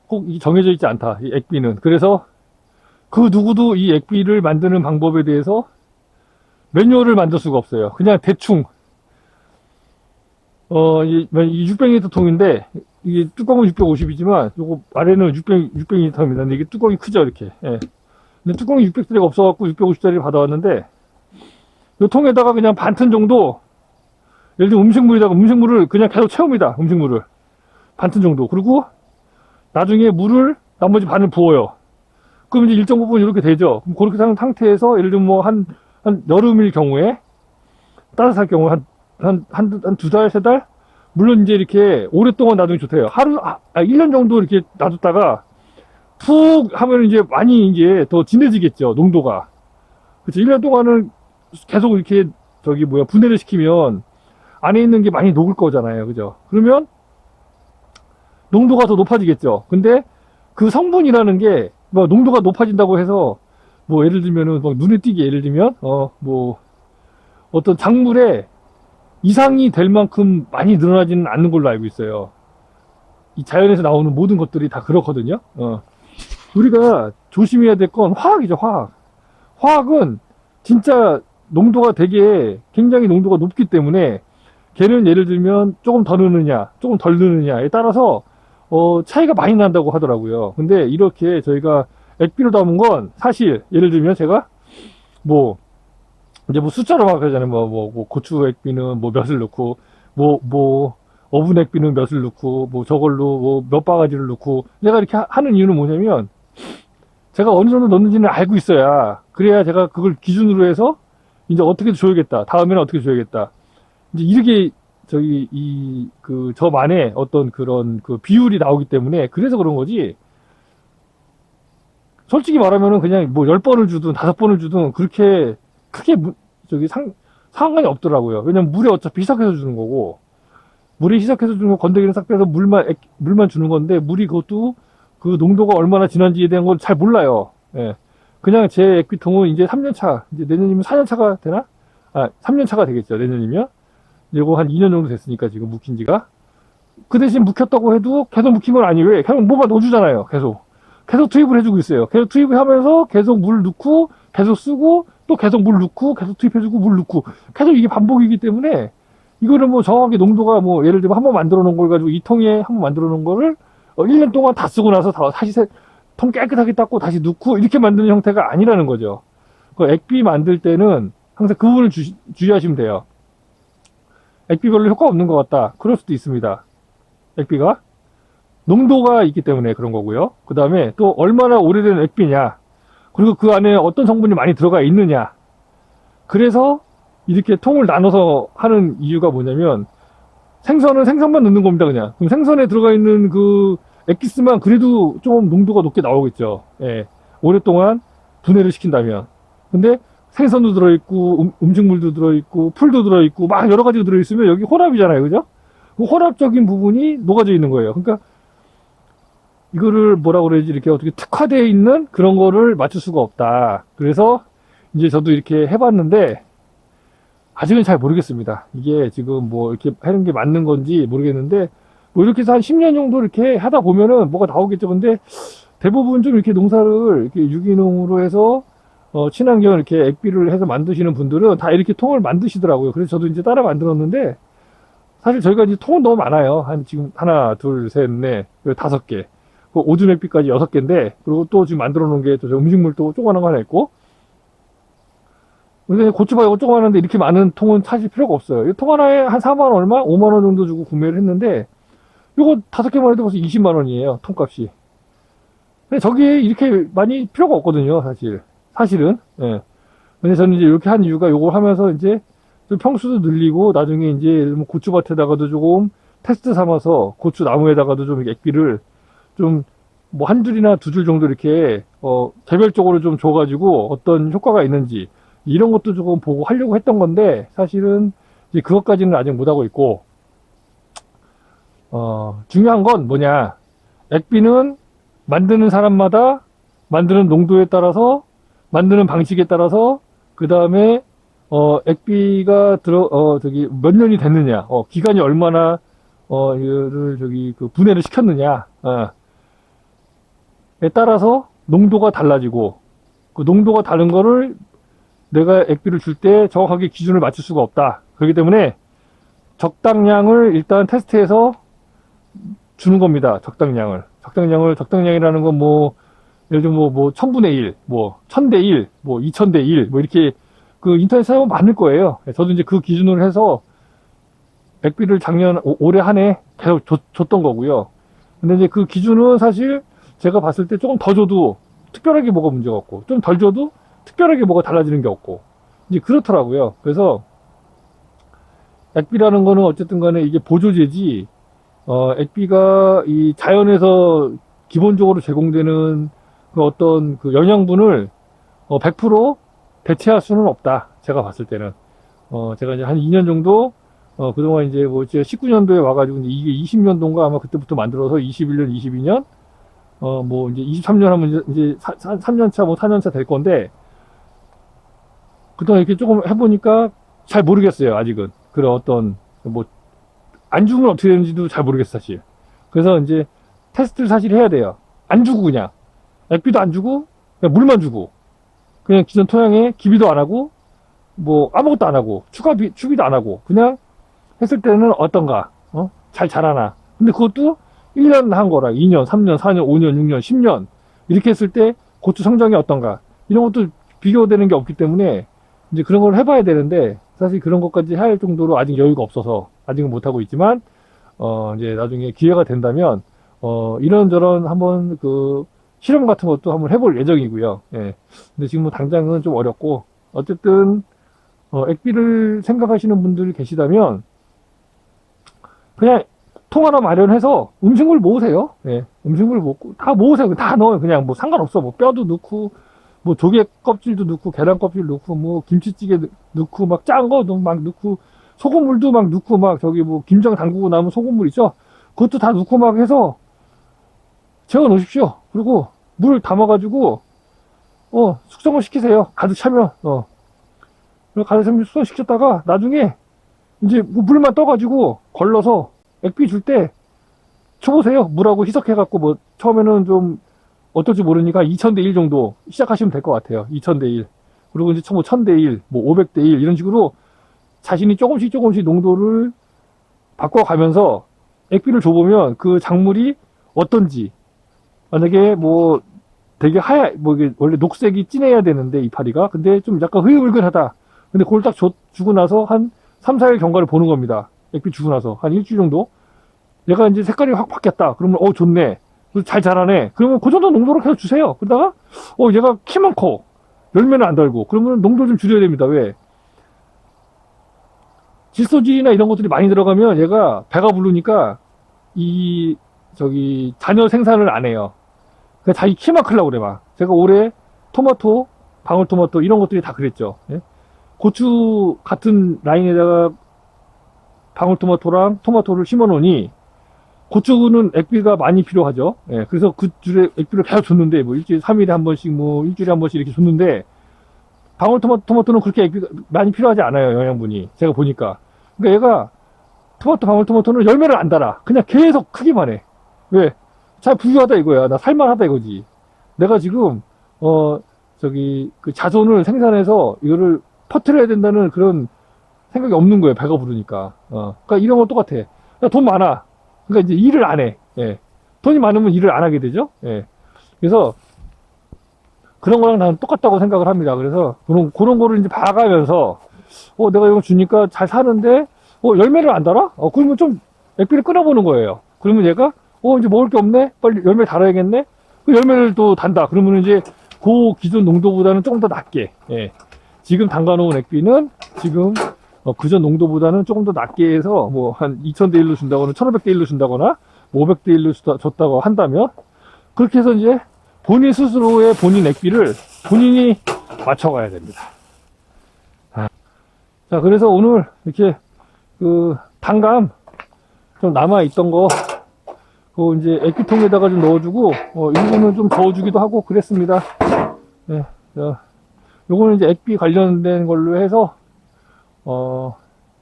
꼭 정해져 있지 않다. 이 액비는. 그래서 그 누구도 이 액비를 만드는 방법에 대해서 매뉴얼을 만들 수가 없어요. 그냥 대충 이 600리터 통인데 이게 뚜껑은 650이지만 요거 아래는 600리터입니다. 근데 이게 뚜껑이 크죠 이렇게. 예. 근데 뚜껑이 600짜리가 없어갖고 650짜리 받아왔는데 요 통에다가 그냥 반튼 정도, 예를 들면 음식물에다가 음식물을 그냥 계속 채웁니다. 음식물을 반튼 정도. 그리고 나중에 물을 나머지 반을 부어요. 그럼 이제 일정 부분 이렇게 되죠. 그럼 그렇게 하는 상태에서 예를 들면 뭐 한 여름일 경우에, 따뜻할 경우에 한 두 달, 세 달? 물론 이제 이렇게 오랫동안 놔두면 좋대요. 1년 정도 이렇게 놔뒀다가 푹 하면 이제 많이 이제 더 진해지겠죠. 농도가. 그렇죠. 1년 동안은 계속 이렇게 분해를 시키면 안에 있는 게 많이 녹을 거잖아요. 그죠? 그러면 농도가 더 높아지겠죠. 근데 그 성분이라는 게 뭐 농도가 높아진다고 해서 뭐 예를 들면은 뭐 눈에 띄게 예를 들면 뭐 어떤 작물에 이상이 될 만큼 많이 늘어나지는 않는 걸로 알고 있어요. 이 자연에서 나오는 모든 것들이 다 그렇거든요. 우리가 조심해야 될 건 화학이죠. 화학은 진짜 농도가 굉장히 농도가 높기 때문에 걔는 예를 들면 조금 더 넣느냐 조금 덜 넣느냐에 따라서 차이가 많이 난다고 하더라고요. 근데 이렇게 저희가 액비로 담은 건 사실 예를 들면 제가 뭐 이제 뭐 숫자로 막 하잖아요. 뭐 고추 액비는 뭐 몇을 넣고 뭐 어분 액비는 몇을 넣고 뭐 저걸로 뭐 몇 바가지를 넣고, 내가 이렇게 하는 이유는 뭐냐면 제가 어느 정도 넣는지는 알고 있어야, 그래야 제가 그걸 기준으로 해서 이제 어떻게 줘야겠다, 다음에는 어떻게 줘야겠다, 이제 이렇게 저만의 어떤 그런 그 비율이 나오기 때문에 그래서 그런 거지. 솔직히 말하면은 그냥 뭐 10번을 주든 5번을 주든 그렇게 크게 상관이 없더라고요. 왜냐면 물에 어차피 희석해서 주는 거고, 물에 희석해서 주는 거 건더기는 싹 빼서 물만 주는 건데, 물이 그것도 그 농도가 얼마나 진한지에 대한 걸 잘 몰라요. 예. 그냥 제 액비통은 이제 3년차, 이제 내년이면 4년차가 되나? 3년차가 되겠죠. 내년이면. 이거 한 2년 정도 됐으니까 지금 묵힌 지가. 그 대신 묵혔다고 해도 계속 묵힌 건 아니에요. 왜? 계속 뭐만 넣어주잖아요. 계속 투입을 해주고 있어요. 계속 투입을 하면서 계속 물 넣고 계속 쓰고 또 계속 물 넣고 계속 투입해주고 물 넣고 계속 이게 반복이기 때문에, 이거를 뭐 정확하게 농도가 뭐 예를 들면 한번 만들어 놓은 걸 가지고 이 통에 한번 만들어 놓은 거를 1년 동안 다 쓰고 나서 다시 통 깨끗하게 닦고 다시 넣고 이렇게 만드는 형태가 아니라는 거죠. 그 액비 만들 때는 항상 그 부분을 주의하시면 돼요. 액비 별로 효과 없는 것 같다. 그럴 수도 있습니다. 액비가 농도가 있기 때문에 그런 거고요. 그 다음에 또 얼마나 오래된 액비냐, 그리고 그 안에 어떤 성분이 많이 들어가 있느냐. 그래서 이렇게 통을 나눠서 하는 이유가 뭐냐면, 생선은 생선만 넣는 겁니다. 그냥 그럼 생선에 들어가 있는 그 엑기스만 그래도 좀 농도가 높게 나오겠죠. 예. 오랫동안 분해를 시킨다면. 근데 생선도 들어있고 음식물도 들어있고 풀도 들어있고 막 여러 가지가 들어있으면 여기 혼합이잖아요. 그죠? 그 혼합적인 부분이 녹아져 있는 거예요. 그러니까 이거를 뭐라 그래야지, 이렇게 어떻게 특화되어 있는 그런 거를 맞출 수가 없다. 그래서 이제 저도 이렇게 해봤는데 아직은 잘 모르겠습니다. 이게 지금 뭐 이렇게 하는 게 맞는 건지 모르겠는데, 뭐 이렇게 해서 한 10년 정도 이렇게 하다 보면은 뭐가 나오겠죠. 근데 대부분 좀 이렇게 농사를 이렇게 유기농으로 해서 친환경 이렇게 액비를 해서 만드시는 분들은 다 이렇게 통을 만드시더라고요. 그래서 저도 이제 따라 만들었는데, 사실 저희가 이제 통은 너무 많아요. 한 지금 하나, 둘, 셋, 넷, 5개. 그 오줌 액비까지 6개인데, 그리고 또 지금 만들어 놓은 게 또 음식물도 조그마한 거 하나 있고, 근데 고추바이고 조그마한데 이렇게 많은 통은 사실 필요가 없어요. 이 통 하나에 한 4만원 얼마? 5만원 정도 주고 구매를 했는데, 요거 5개만 해도 벌써 20만원이에요. 통값이. 근데 저게 이렇게 많이 필요가 없거든요. 사실은. 예. 근데 저는 이제 이렇게 한 이유가, 요걸 하면서 이제 좀 평수도 늘리고, 나중에 이제 고추밭에다가도 조금 테스트 삼아서 고추 나무에다가도 좀 액비를 좀 뭐 한 줄이나 2줄 정도 이렇게 개별적으로 좀 줘가지고 어떤 효과가 있는지 이런 것도 조금 보고 하려고 했던 건데, 사실은 이제 그것까지는 아직 못하고 있고, 중요한 건 뭐냐, 액비는 만드는 사람마다 만드는 농도에 따라서, 만드는 방식에 따라서, 그 다음에 액비가 몇 년이 됐느냐, 기간이 얼마나 이거를 분해를 시켰느냐, 따라서 농도가 달라지고, 그 농도가 다른 거를 내가 액비를 줄 때 정확하게 기준을 맞출 수가 없다. 그렇기 때문에 적당량을 일단 테스트해서 주는 겁니다. 적당량이라는 건 뭐, 예를 들면 뭐, 1000분의 1, 뭐, 1000대 1, 뭐, 2000대 1, 뭐, 이렇게 그 인터넷에 하면 많을 거예요. 저도 이제 그 기준으로 해서 액비를 올해 한 해 계속 줬던 거고요. 근데 이제 그 기준은 사실 제가 봤을 때 조금 더 줘도 특별하게 뭐가 문제가 없고, 좀 덜 줘도 특별하게 뭐가 달라지는 게 없고, 이제 그렇더라고요. 그래서 액비라는 거는 어쨌든 간에 이게 보조제지, 액비가 이 자연에서 기본적으로 제공되는 그 어떤 그 영양분을 100% 대체할 수는 없다. 제가 봤을 때는. 제가 이제 한 2년 정도, 그동안 이제 뭐, 19년도에 와가지고, 이게 20년도인가 아마 그때부터 만들어서 21년, 22년, 뭐, 이제 23년 하면 이제 3년차, 뭐 4년차 될 건데, 그동안 이렇게 조금 해보니까 잘 모르겠어요, 아직은. 그런 어떤, 뭐, 안 주면 어떻게 되는지도 잘 모르겠어, 사실. 그래서 이제 테스트를 사실 해야 돼요. 안 주고 그냥. 액비도 안 주고, 그냥 물만 주고. 그냥 기존 토양에 기비도 안 하고, 뭐, 아무것도 안 하고, 추비도 안 하고, 그냥 했을 때는 어떤가, 잘 자라나. 근데 그것도 1년 한 거라, 2년, 3년, 4년, 5년, 6년, 10년. 이렇게 했을 때 고추 성장이 어떤가. 이런 것도 비교되는 게 없기 때문에, 이제 그런 걸 해봐야 되는데, 사실 그런 것까지 할 정도로 아직 여유가 없어서, 아직은 못하고 있지만, 이제 나중에 기회가 된다면, 이런저런 한번 그, 실험 같은 것도 한번 해볼 예정이고요. 예. 근데 지금 뭐 당장은 좀 어렵고, 어쨌든, 액비를 생각하시는 분들이 계시다면, 그냥 통 하나 마련해서 음식물 모으세요. 예. 음식물 모으고, 다 모으세요. 다 넣어요. 그냥 뭐 상관없어. 뭐 뼈도 넣고, 뭐 조개 껍질도 넣고, 계란 껍질 넣고, 뭐 김치찌개 넣고, 막 짠 거 막 넣고, 소금물도 막 넣고, 막 저기 뭐 김장 담그고 나면 소금물 있죠? 그것도 다 넣고 막 해서 재워 놓으십시오. 그리고 물 담아가지고, 숙성을 시키세요. 가득 차면, 가득 차면 숙성시켰다가 나중에 이제 그 물만 떠가지고 걸러서 액비 줄 때 쳐보세요. 물하고 희석해갖고 뭐 처음에는 좀 어떨지 모르니까 2000대 1 정도 시작하시면 될 것 같아요. 2000대 1. 그리고 이제 뭐 1000대 1, 뭐 500대 1 이런 식으로 자신이 조금씩 농도를 바꿔가면서 액비를 줘보면 그 작물이 어떤지, 만약에 뭐 되게 뭐 이게 원래 녹색이 진해야 되는데 이파리가, 근데 좀 약간 흐릿흐릿하다. 근데 그걸 딱 주고 나서 한 3, 4일 경과를 보는 겁니다. 액비 주고 나서 한 일주일 정도. 얘가 이제 색깔이 확 바뀌었다. 그러면 좋네. 잘 자라네. 그러면 그 정도 농도로 계속 주세요. 그러다가 얘가 키만 커. 열매는 안 달고. 그러면 농도 좀 줄여야 됩니다. 왜? 질소질이나 이런 것들이 많이 들어가면 얘가 배가 부르니까 자녀 생산을 안 해요. 그러니까 자기 키만 크려고 그래 막. 제가 올해 토마토, 방울토마토 이런 것들이 다 그랬죠. 예? 고추 같은 라인에다가 방울토마토랑 토마토를 심어 놓으니 고추는 액비가 많이 필요하죠. 예, 그래서 그 줄에 액비를 계속 줬는데, 뭐 일주일에 3일에 한 번씩, 뭐 일주일에 한 번씩 이렇게 줬는데, 방울토마토는 그렇게 액비가 많이 필요하지 않아요, 영양분이. 제가 보니까. 그러니까 얘가 방울토마토는 열매를 안 달아. 그냥 계속 크기만 해. 왜? 잘 부유하다 이거야. 나 살만하다 이거지. 내가 지금, 그 자손을 생산해서 이거를 퍼뜨려야 된다는 그런 생각이 없는 거예요. 배가 부르니까. 그러니까 이런 건 똑같아. 돈 많아. 그러니까 이제 일을 안 해. 예. 돈이 많으면 일을 안 하게 되죠. 예. 그래서 그런 거랑 나는 똑같다고 생각을 합니다. 그래서 그런 거를 이제 봐가면서 내가 이거 주니까 잘 사는데 열매를 안 달아? 그러면 좀 액비를 끊어보는 거예요. 그러면 얘가 이제 먹을 게 없네. 빨리 열매 달아야겠네. 그 열매를 또 단다. 그러면 이제 그 기존 농도보다는 조금 더 낮게. 예. 지금 담가놓은 액비는 지금 그전 농도보다는 조금 더 낮게 해서 뭐 한 2000대 1로 준다거나 1500대 1로 준다거나 500대 1로 줬다고 한다면, 그렇게 해서 이제 본인 스스로의 본인 액비를 본인이 맞춰가야 됩니다. 자, 그래서 오늘 이렇게 그 단감 좀 남아있던 거 이제 액비통에다가 좀 넣어주고 일부는 좀 저어주기도 하고 그랬습니다. 네, 요거는 이제 액비 관련된 걸로 해서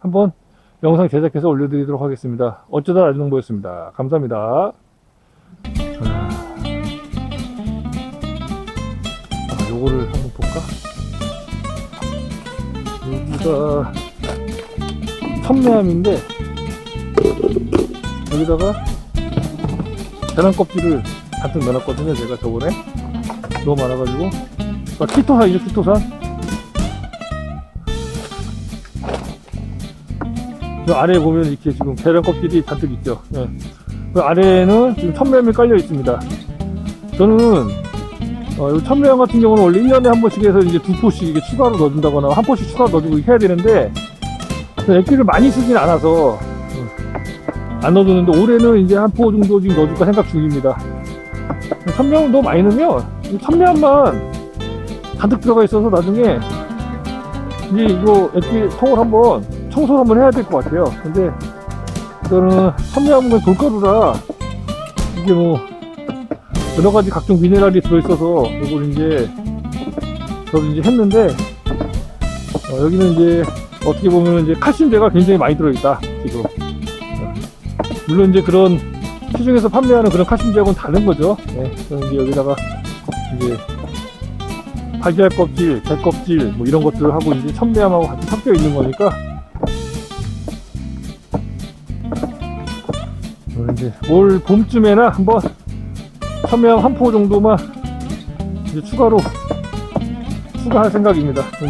한번 영상 제작해서 올려드리도록 하겠습니다. 어쩌다 라디오정보였습니다. 감사합니다. 요거를 한번 볼까? 여기가 천매함인데 여기다가 계란 껍질을 잔뜩 넣어놨거든요. 제가 저번에 너무 많아가지고. 키토산이죠, 키토산. 그 아래에 보면 이렇게 지금 계란 껍질이 잔뜩 있죠. 예. 그 아래에는 지금 천매함이 깔려 있습니다. 저는 이 천매함 같은 경우는 원래 1년에 한 번씩 해서 이제 2포씩 이게 추가로 넣어준다거나 한 포씩 추가로 넣어주고 해야 되는데 액기를 많이 쓰진 않아서 안 넣어줬는데 올해는 이제 한 포 정도 지금 넣어줄까 생각 중입니다. 천매함을 너무 많이 넣으면 천매함만 가득 들어가 있어서 나중에 이제 이거 액기 통을 한번 청소를 한번 해야 될 것 같아요. 근데 이거는 천매함은 돌가루라 이게 뭐 여러 가지 각종 미네랄이 들어있어서 이걸 이제 저도 이제 했는데 여기는 이제 어떻게 보면 이제 칼슘제가 굉장히 많이 들어있다 지금. 물론 이제 그런 시중에서 판매하는 그런 칼슘제하고는 다른 거죠. 네, 저는 이제 여기다가 이제 달걀 껍질, 게 껍질 뭐 이런 것들하고 이제 천매함하고 같이 섞여 있는 거니까 이제 올 봄쯤에나 한번 천매함 한 포 정도만 이제 추가할 생각입니다.